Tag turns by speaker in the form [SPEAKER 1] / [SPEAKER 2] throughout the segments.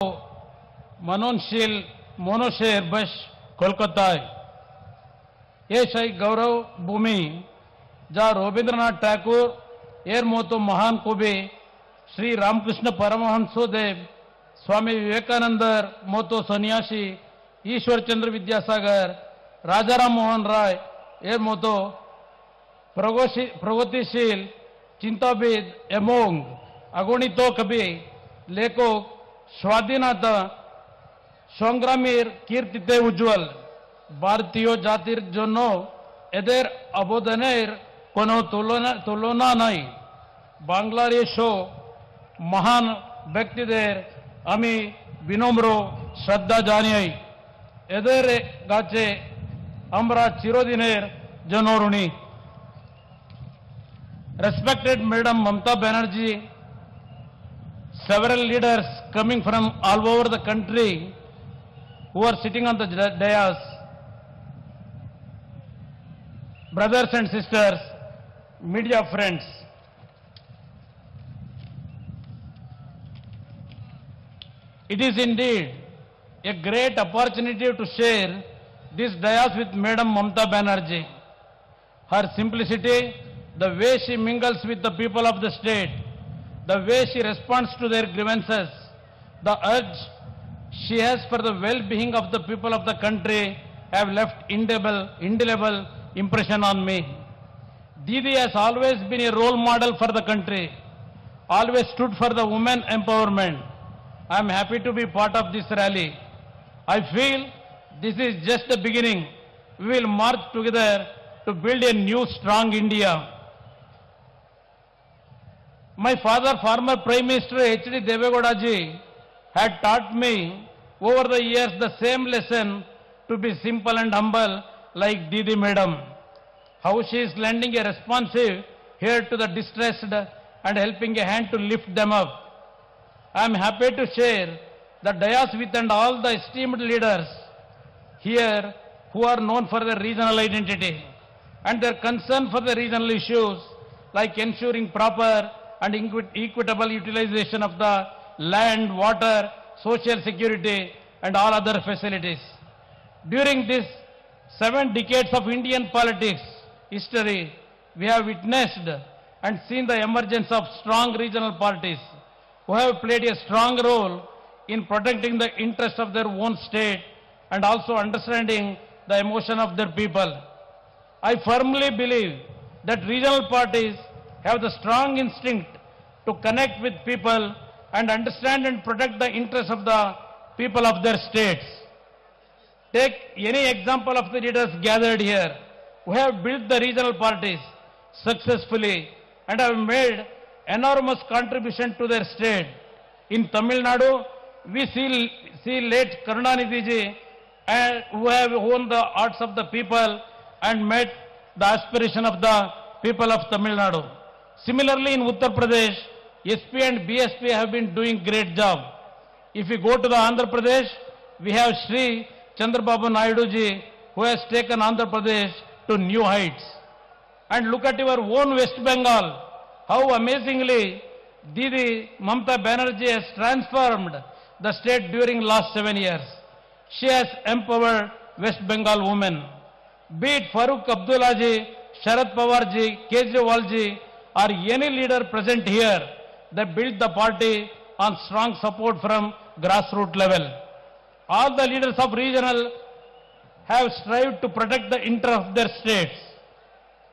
[SPEAKER 1] मनोनशील मोनोशेर बश कोलकाता ये शाही गौरव भूमि जहाँ रवींद्रनाथ टैगोर एर मोतो महान कवि श्री रामकृष्ण परमहंसोदेव स्वामी विवेकानंदर मोतो सन्यासी ईश्वर चंद्र विद्यासागर राजाराम मोहन राय एर मोतो प्रगतिशील चिंताविद एमोंग अगणितो कवि लेखक स्वाधीनता संग्रामीर कीर्तिते उज्ज्वल भारतीय जातिर जोनो एदेर अबोधनेर कोनो तुलना नहीं बांग्लादेशो महान व्यक्तिदेर आमी विनम्र श्रद्धा जानियाई एदेर गाचे हमरा चिरोदिनेर जनो ऋणी Respected Madam Mamata Banerjee, several leaders coming from all over the country who are sitting on the dais, brothers and sisters, media friends. It is indeed a great opportunity to share this dais with Madam Mamata Banerjee. Her simplicity, the way she mingles with the people of the state, the way she responds to their grievances, the urge she has for the well-being of the people of the country have left indelible impression on me. Didi has always been a role model for the country, always stood for the women empowerment. I am happy to be part of this rally. I feel this is just the beginning. We will march together to build a new, strong India. My father, former Prime Minister H.D. Devegowda ji, had taught me over the years the same lesson to be simple and humble like Didi Madam. How she is lending a responsive ear to the distressed and helping a hand to lift them up. I am happy to share the dais with and all the esteemed leaders here who are known for their regional identity and their concern for the regional issues like ensuring proper and equitable utilization of the land, water, social security and all other facilities. During this 7 decades of Indian politics history, we have witnessed and seen the emergence of strong regional parties who have played a strong role in protecting the interests of their own state and also understanding the emotion of their people. I firmly believe that regional parties have the strong instinct to connect with people and understand and protect the interests of the people of their states. Take any example of the leaders gathered here who have built the regional parties successfully and have made enormous contribution to their state. In Tamil Nadu, we see late Karnataka ji who have won the hearts of the people and met the aspiration of the people of Tamil Nadu. Similarly, in Uttar Pradesh, SP and BSP have been doing great job. If we go to the Andhra Pradesh, we have Sri Chandrababu Naidu ji who has taken Andhra Pradesh to new heights. And look at your own West Bengal, how amazingly Didi Mamata Banerjee has transformed the state during last 7 years. She has empowered West Bengal women. Be it Farooq Abdullah ji, Sharad Pawar ji, Kejriwal ji, or any leader present here, they built the party on strong support from grassroots level. All the leaders of regional have strived to protect the interests of their states.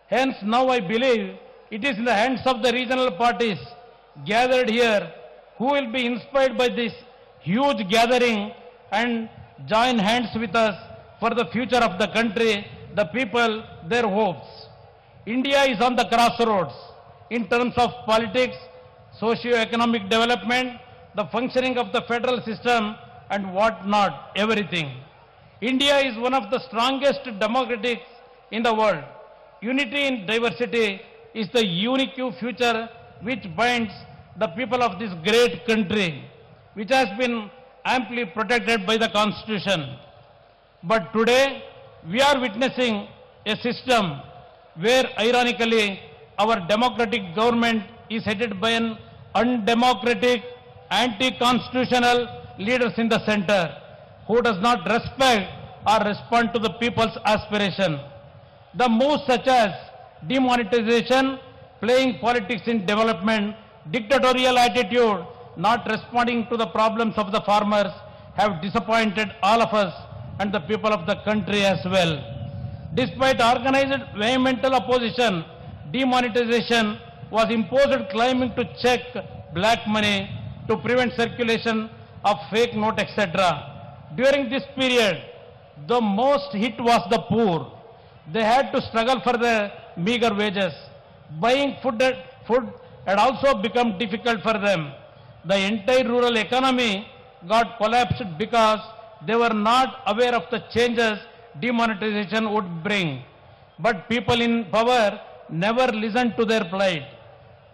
[SPEAKER 1] Hence, now I believe it is in the hands of the regional parties gathered here who will be inspired by this huge gathering and join hands with us for the future of the country, the people, their hopes. India is on the crossroads in terms of politics, socio-economic development, the functioning of the federal system and what not, everything. India is one of the strongest democracies in the world. Unity in diversity is the unique future which binds the people of this great country, which has been amply protected by the Constitution. But today, we are witnessing a system where, ironically, our democratic government is headed by an undemocratic, anti-constitutional leaders in the center who does not respect or respond to the people's aspiration. The moves such as demonetization, playing politics in development, dictatorial attitude, not responding to the problems of the farmers have disappointed all of us and the people of the country as well. Despite organized vehemental opposition, demonetization was imposed claiming to check black money to prevent circulation of fake note, etc. During this period, the most hit was the poor. They had to struggle for their meager wages. Buying food had also become difficult for them. The entire rural economy got collapsed because they were not aware of the changes demonetization would bring. But people in power never listened to their plight.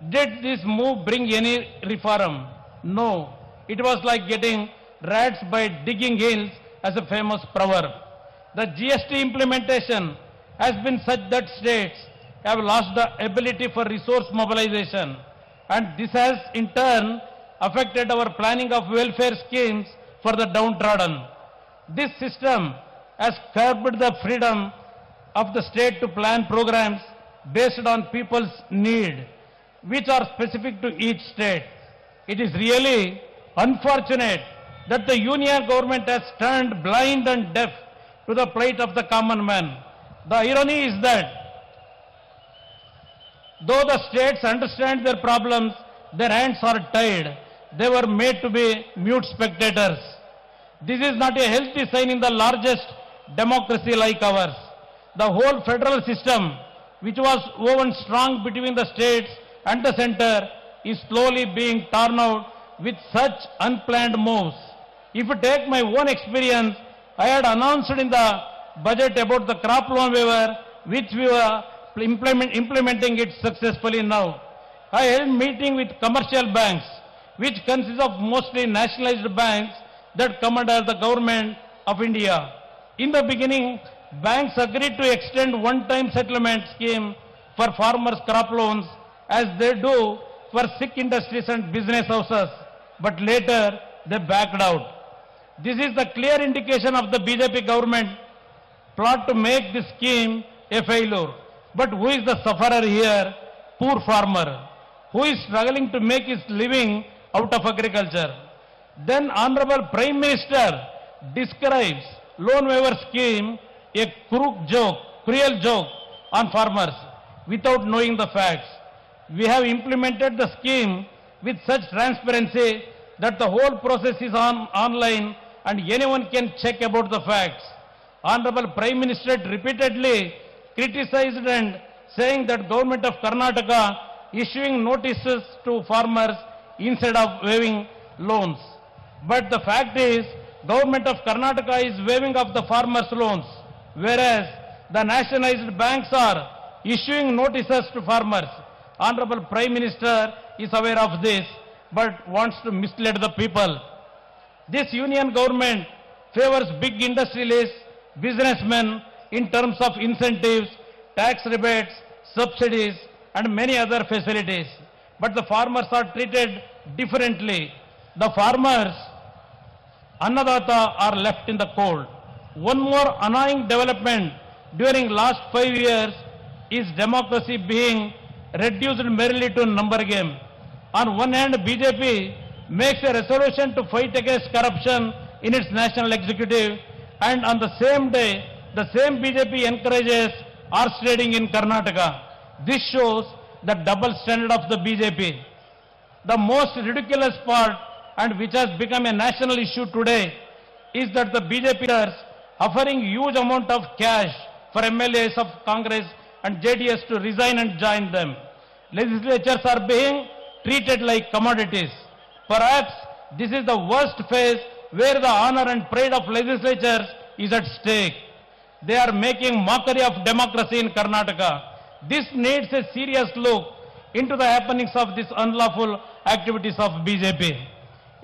[SPEAKER 1] Did this move bring any reform? No. It was like getting rats by digging hills, as a famous proverb. The GST implementation has been such that states have lost the ability for resource mobilization, and this has in turn affected our planning of welfare schemes for the downtrodden. This system has curbed the freedom of the state to plan programs based on people's need, which are specific to each state. It is really unfortunate that the union government has turned blind and deaf to the plight of the common man. The irony is that though the states understand their problems, their hands are tied. They were made to be mute spectators. This is not a healthy sign in the largest democracy like ours. The whole federal system, which was woven strong between the states and the center, is slowly being torn out with such unplanned moves. If you take my own experience, I had announced in the budget about the crop loan waiver, which we were implementing it successfully now. I held meeting with commercial banks, which consists of mostly nationalized banks that come under the government of India. In the beginning, banks agreed to extend one-time settlement scheme for farmers' crop loans as they do for sick industries and business houses, but later they backed out. This is the clear indication of the BJP government plot to make this scheme a failure. But who is the sufferer here? Poor farmer, who is struggling to make his living out of agriculture. Then Honorable Prime Minister describes loan waiver scheme a cruel joke on farmers without knowing the facts. We have implemented the scheme with such transparency that the whole process is online and anyone can check about the facts. Honorable Prime Minister repeatedly criticized and saying that government of Karnataka issuing notices to farmers instead of waiving loans. But the fact is, government of Karnataka is waiving of the farmers' loans, whereas the nationalized banks are issuing notices to farmers. Honorable Prime Minister is aware of this, but wants to mislead the people. This union government favors big industrialists, businessmen in terms of incentives, tax rebates, subsidies, and many other facilities. But the farmers are treated differently. The farmers, Annadata, are left in the cold. One more annoying development during last 5 years is democracy being reduced merely to a number game. On one hand, BJP makes a resolution to fight against corruption in its national executive, and on the same day, the same BJP encourages horse trading in Karnataka. This shows the double standard of the BJP. The most ridiculous part, and which has become a national issue today, is that the BJP are offering huge amount of cash for MLAs of Congress and JDS to resign and join them. Legislatures are being treated like commodities. Perhaps this is the worst phase where the honor and pride of legislatures is at stake. They are making mockery of democracy in Karnataka. This needs a serious look into the happenings of these unlawful activities of BJP.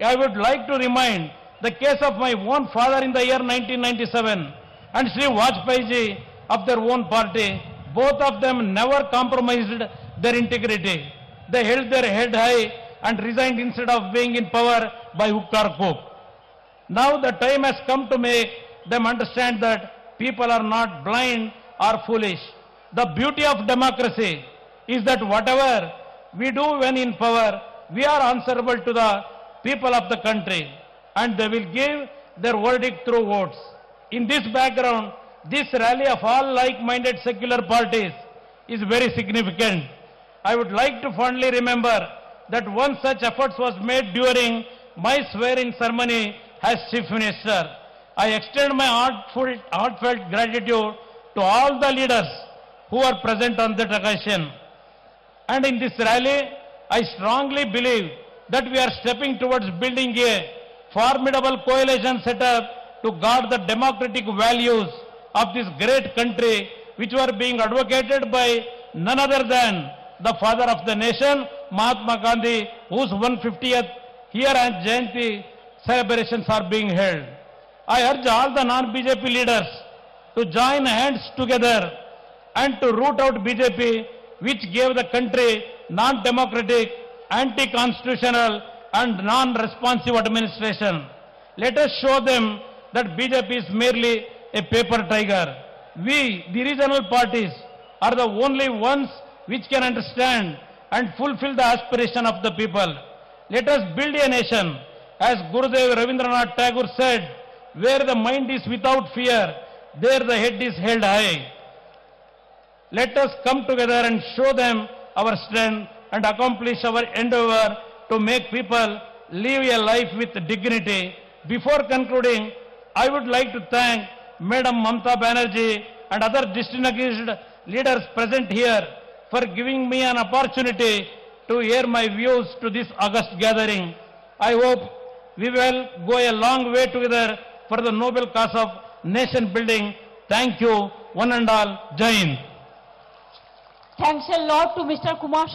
[SPEAKER 1] I would like to remind the case of my own father in the year 1997 and Sri Vajpayee ji of their own party. Both of them never compromised their integrity. They held their head high and resigned instead of being in power by hook or crook. Now the time has come to make them understand that people are not blind or foolish. The beauty of democracy is that whatever we do when in power, we are answerable to the people of the country, and they will give their verdict through votes. In this background, this rally of all like-minded secular parties is very significant. I would like to fondly remember that one such effort was made during my swearing ceremony as Chief Minister. I extend my heartfelt gratitude to all the leaders who are present on that occasion. And in this rally, I strongly believe that we are stepping towards building a formidable coalition setup to guard the democratic values of this great country, which were being advocated by none other than the father of the nation, Mahatma Gandhi, whose 150th year and Jayanti celebrations are being held. I urge all the non-BJP leaders to join hands together and to root out BJP, which gave the country non-democratic, anti-constitutional and non-responsive administration. Let us show them that BJP is merely a paper tiger. We, the regional parties, are the only ones which can understand and fulfill the aspiration of the people. Let us build a nation, as Gurudev Rabindranath Tagore said, where the mind is without fear, there the head is held high. Let us come together and show them our strength and accomplish our endeavor to make people live a life with dignity. Before concluding, I would like to thank Madam Mamata Banerjee and other distinguished leaders present here for giving me an opportunity to air my views to this august gathering. I hope we will go a long way together for the noble cause of nation building. Thank you, one and all. Jai Hind.
[SPEAKER 2] Thanks a lot to Mr. Kumaraswamy.